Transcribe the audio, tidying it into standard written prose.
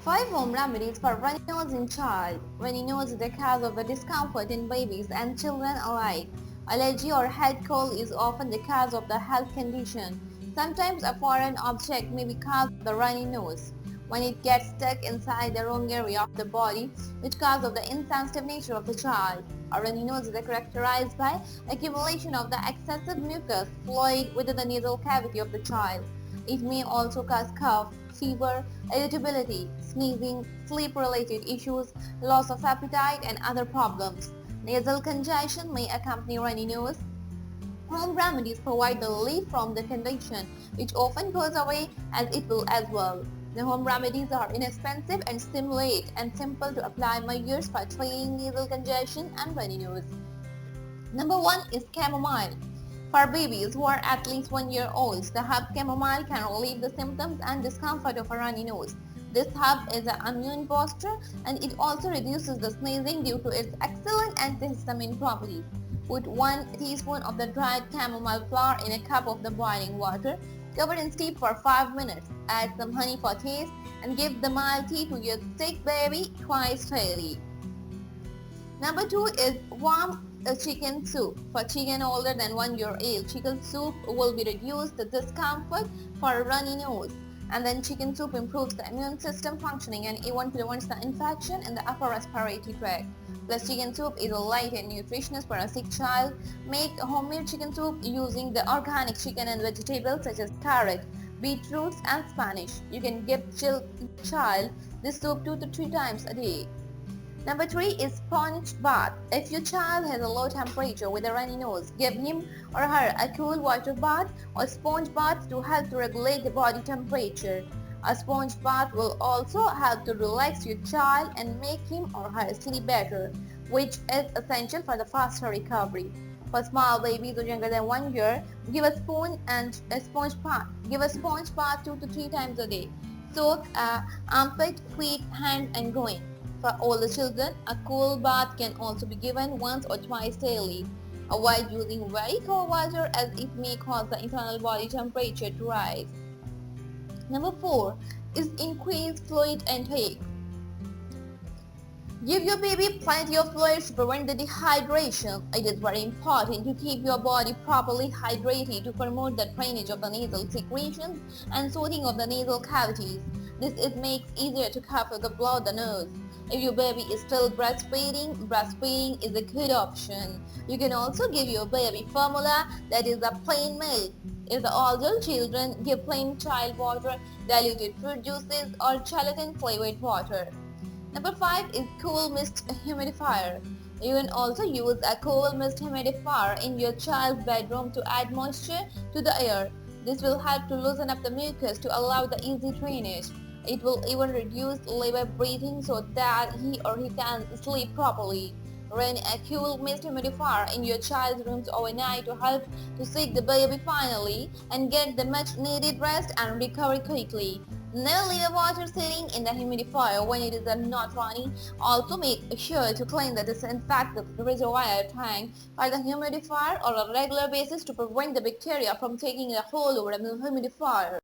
5 home remedies for runny nose in child. Runny nose is the cause of the discomfort in babies and children alike. Allergy or head cold is often the cause of the health condition. Sometimes a foreign object may be caused by the runny nose. When it gets stuck inside the wrong area of the body, which causes of the insensitive nature of the child. A runny nose is characterized by accumulation of the excessive mucus fluid within the nasal cavity of the child. It may also cause cough, fever, irritability, sneezing, sleep-related issues, loss of appetite, and other problems. Nasal congestion may accompany runny nose. Home remedies provide the relief from the condition, which often goes away as it will as well. The home remedies are inexpensive and stimulate and simple to apply measures for treating nasal congestion and runny nose. Number 1 is chamomile. For babies who are at least 1 year old, the herb chamomile can relieve the symptoms and discomfort of a runny nose. This herb is an immune booster and it also reduces the sneezing due to its excellent antihistamine properties. Put 1 teaspoon of the dried chamomile flower in a cup of the boiling water. Cover and steep for 5 minutes. Add some honey for taste and give the mild tea to your sick baby twice daily. Number 2 is warm chicken soup. For chicken older than 1 year old, chicken soup will be reduce the discomfort for a runny nose. And then chicken soup improves the immune system functioning and even prevents the infection in the upper respiratory tract. Plus chicken soup is light and nutritious for a sick child. Make homemade chicken soup using the organic chicken and vegetables such as carrot, beetroots and spinach. You can give child this soup 2 to 3 times a day. Number 3 is sponge bath. If your child has a low temperature with a runny nose, give him or her a cool water bath or sponge bath to help to regulate the body temperature. A sponge bath will also help to relax your child and make him or her sleep better, which is essential for the faster recovery. For small babies or younger than 1 year, give a sponge bath. Give a sponge bath 2 to 3 times a day. Soak armpit, feet, hand and groin. For older children, a cool bath can also be given once or twice daily. Avoid using very cold water as it may cause the internal body temperature to rise. Number 4 is increased fluid intake. Give your baby plenty of fluids to prevent the dehydration. It is very important to keep your body properly hydrated to promote the drainage of the nasal secretions and soothing of the nasal cavities. This makes easier to cough the blood the nose. If your baby is still breastfeeding is a good option. You can also give your baby formula, that is a plain milk. If the older children, give plain child water, diluted fruit juices or gelatin flavored water. Number 5 is cool mist humidifier. You can also use a cool mist humidifier in your child's bedroom to add moisture to the air. This will help to loosen up the mucus to allow the easy drainage. It will even reduce labor breathing so that he or she can sleep properly. Run a cool mist humidifier in your child's rooms overnight to help to seek the baby finally and get the much needed rest and recover quickly. Never leave the water sitting in the humidifier when it is not running. Also make sure to clean the disinfect the reservoir tank by the humidifier on a regular basis to prevent the bacteria from taking a hold over the humidifier.